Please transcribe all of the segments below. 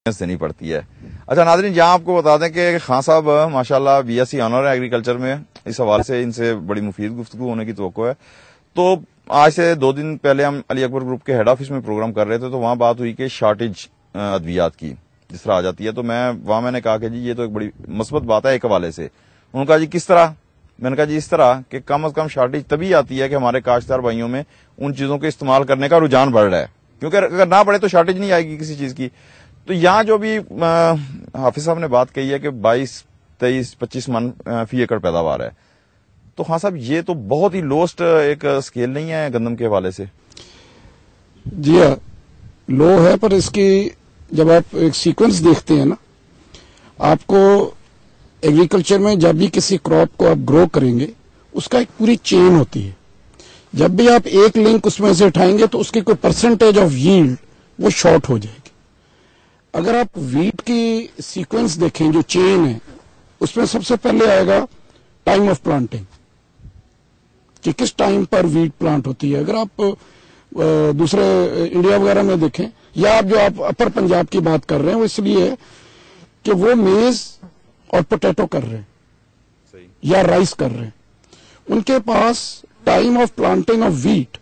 دینی پڑتی ہے۔ اچھا ناظرین، جہاں آپ کو بتا دیں کہ خان صاحب ماشاءاللہ بی ایس سی آنر ہے ایگریکلچر میں، اس حوالے سے ان سے بڑی مفید گفتگو ہونے کی توقع ہے۔ تو آج سے 2 دن پہلے ہم علی اکبر گروپ کے ہیڈ آفس میں پروگرام کر رہے تھے، تو وہاں بات ہوئی کہ شارٹیج ادویات کی جس طرح آ جاتی ہے، تو میں نے کہا کہ جی یہ تو ایک بڑی مثبت بات ہے ایک حوالے سے۔ انہوں نے کہا جی کس طرح؟ میں نے کہا جی اس طرح کہ کم از کم شارٹیج تبھی آتی ہے کہ ہمارے کاشتکار بھائیوں میں ان چیزوں کے استعمال کرنے کا رجحان بڑھ رہا ہے، کیونکہ اگر نہ بڑھے تو شارٹیج نہیں آئے گی کسی چیز کی۔ تو یہاں جو بھی حافظ صاحب نے بات کہی ہے کہ 22, 23, 25 من فی ایکڑ پیداوار ہے، تو ہاں صاحب یہ تو بہت ہی لوسٹ ایک اسکیل نہیں ہے گندم کے حوالے سے؟ جی ہاں، لو ہے، پر اس کی جب آپ ایک سیکوینس دیکھتے ہیں نا، آپ کو ایگریکلچر میں جب بھی کسی کراپ کو آپ گرو کریں گے اس کا ایک پوری چین ہوتی ہے۔ جب بھی آپ ایک لنک اس میں سے اٹھائیں گے تو اس کی کوئی پرسنٹیج آف ییلڈ وہ شارٹ ہو جائے گی۔ اگر آپ ویٹ کی سیکوینس دیکھیں جو چین ہے، اس میں سب سے پہلے آئے گا ٹائم آف پلانٹنگ، کہ کس ٹائم پر ویٹ پلانٹ ہوتی ہے۔ اگر آپ دوسرے انڈیا وغیرہ میں دیکھیں، یا آپ جو آپ اپر پنجاب کی بات کر رہے ہیں، وہ اس لیے ہے کہ وہ میز اور پوٹیٹو کر رہے ہیں یا رائس کر رہے ہیں، ان کے پاس time of planting of wheat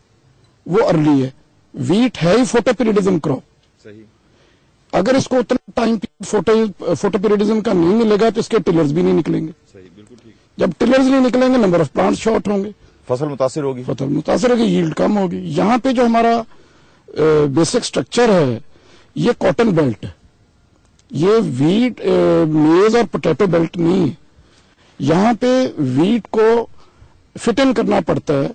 وہ ارلی ہے۔ ویٹ ہے ہی فوٹو پیریڈزم کراپ، اگر اس کو اتنا ٹائم فوٹو پیریڈزم کا نہیں ملے گا تو اس کے ٹلرز بھی نہیں نکلیں گے۔ جب ٹلرز نہیں نکلیں گے نمبر آف پلانٹ شارٹ ہوں گے، فصل متاثر ہوگی، ییلڈ کم ہوگی۔ یہاں پہ جو ہمارا بیسک سٹرکچر ہے یہ کاٹن بیلٹ ہے، یہ ویٹ میز اور پوٹیٹو بیلٹ نہیں ہے۔ یہاں پہ ویٹ کو فٹ ان کرنا پڑتا ہے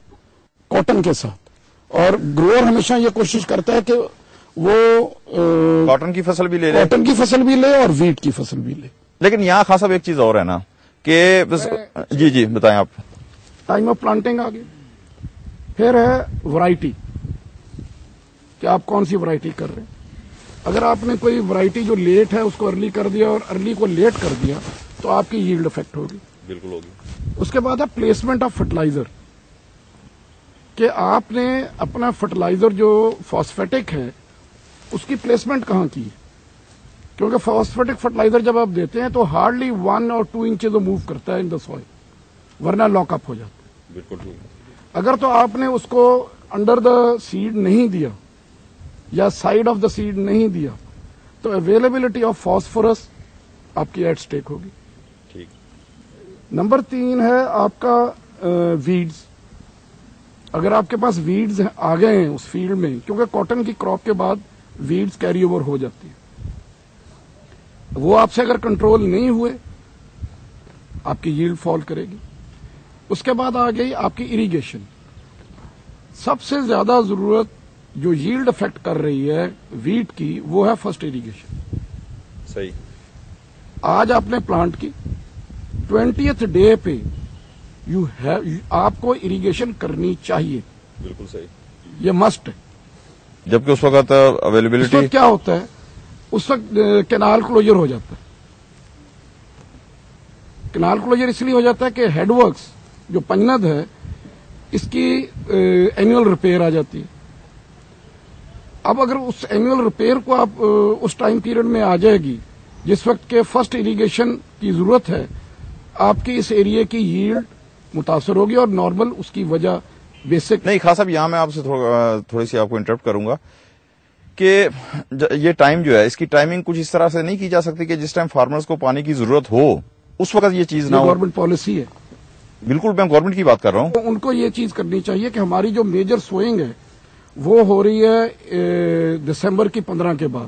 کاٹن کے ساتھ، اور گروور ہمیشہ یہ کوشش کرتا ہے کہ وہ کاٹن کی فصل بھی لے اور ویٹ کی فصل بھی لے۔ لیکن یہاں خاصا ایک چیز اور ہے نا کہ جی بتائیں آپ۔ ٹائم آف پلانٹنگ آگے، پھر ہے ورائٹی، کہ آپ کون سی ورائٹی کر رہے ہیں۔ اگر آپ نے کوئی ورائٹی جو لیٹ ہے اس کو ارلی کر دیا اور ارلی کو لیٹ کر دیا تو آپ کی ییلڈ افیکٹ ہوگی، بالکل ہوگی۔ اس کے بعد ہے پلیسمنٹ آف فرٹیلائزر، کہ آپ نے اپنا فرٹیلائزر جو فاسفیٹک ہے اس کی پلیسمنٹ کہاں کی ہے، کیونکہ فاسفیٹک فرٹیلائزر جب آپ دیتے ہیں تو ہارڈلی 1 اور 2 انچز موو کرتا ہے ان دا سوئل، ورنہ لاک اپ ہو جاتا ہے۔ بالکل۔ اگر تو آپ نے اس کو انڈر دا سیڈ نہیں دیا یا سائڈ آف دا سیڈ نہیں دیا تو اویلیبلٹی آف فاسفورس آپ کی ایٹ اسٹیک ہوگی۔ ٹھیک۔ نمبر 3 ہے آپ کا ویڈز۔ اگر آپ کے پاس ویڈز آ گئے ہیں اس فیلڈ میں، کیونکہ کاٹن کی کراپ کے بعد ویڈز کیری اوور ہو جاتی ہے، وہ آپ سے اگر کنٹرول نہیں ہوئے آپ کی ییلڈ فال کرے گی۔ اس کے بعد آ گئی آپ کی اریگیشن۔ سب سے زیادہ ضرورت جو ییلڈ افیکٹ کر رہی ہے ویٹ کی وہ ہے فرسٹ اریگیشن۔ صحیح۔ آج آپ نے پلانٹ کی 20th ڈے پہ آپ کو اریگیشن کرنی چاہیے، بالکل صحیح، یہ مسٹ ہے۔ جبکہ اس وقت اویلیبلٹی کیا ہوتا ہے، اس وقت کینال کلوجر ہو جاتا ہے۔ کینال کلوجر اس لیے ہو جاتا ہے کہ ہیڈ ورکس جو پنجند ہے اس کی اینوئل ریپیئر آ جاتی ہے۔ اب اگر اس اینوئل ریپیئر کو آپ اس ٹائم پیریڈ میں آ جائے گی جس وقت کے فرسٹ اریگیشن کی ضرورت ہے، آپ کی اس ایریا کی ییلڈ متاثر ہوگی، اور نارمل اس کی وجہ بیسک نہیں۔ خاص صاحب یہاں میں آپ سے تھوڑی سی آپ کو انٹرپٹ کروں گا کہ یہ ٹائم جو ہے اس کی ٹائمنگ کچھ اس طرح سے نہیں کی جا سکتی کہ جس ٹائم فارمرز کو پانی کی ضرورت ہو اس وقت یہ چیز نہ ہو؟ گورنمنٹ پالیسی ہے، بالکل میں گورنمنٹ کی بات کر رہا ہوں۔ ان کو یہ چیز کرنی چاہیے کہ ہماری جو میجر سوئنگ ہے وہ ہو رہی ہے دسمبر کی 15 کے بعد،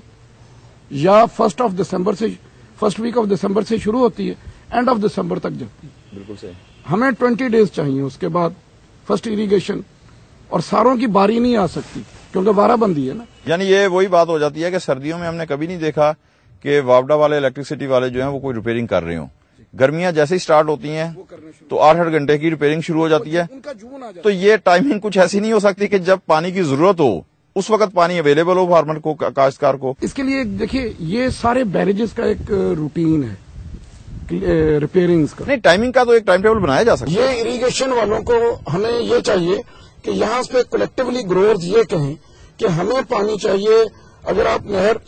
یا فرسٹ ویک آف دسمبر سے شروع ہوتی ہے، اینڈ آف دسمبر تک جاتی ہے۔ بالکل صحیح۔ ہمیں 20 ڈیز چاہیے، اس کے بعد فرسٹ اریگیشن، اور ساروں کی باری نہیں آ سکتی کیونکہ وارہ بندی ہے نا۔ یعنی یہ وہی بات ہو جاتی ہے کہ سردیوں میں ہم نے کبھی نہیں دیکھا کہ واپڈا والے الیکٹریسٹی والے جو ہیں وہ کوئی ریپیئرنگ کر رہے ہوں۔ گرمیاں جیسے ہی سٹارٹ ہوتی ہیں تو 8-8 گھنٹے کی ریپیئرنگ شروع ہو جاتی ہے۔ تو یہ ٹائمنگ کچھ ایسی نہیں ہو سکتی کہ جب پانی کی ضرورت ہو اس وقت پانی اویلیبل ہو فارمر کو، کاشتکار کو؟ اس کے لیے دیکھیے یہ سارے بیریجز کا ایک روٹین ہے ریپیئرنگز کا۔ نہیں، ٹائمنگ کا تو ایک ٹائم ٹیبل بنایا جا سکتا ہے۔ یہ اریگیشن والوں کو ہمیں یہ چاہیے کہ یہاں پہ کلیکٹیولی گروورز یہ کہیں کہ ہمیں پانی چاہیے۔ اگر آپ نہر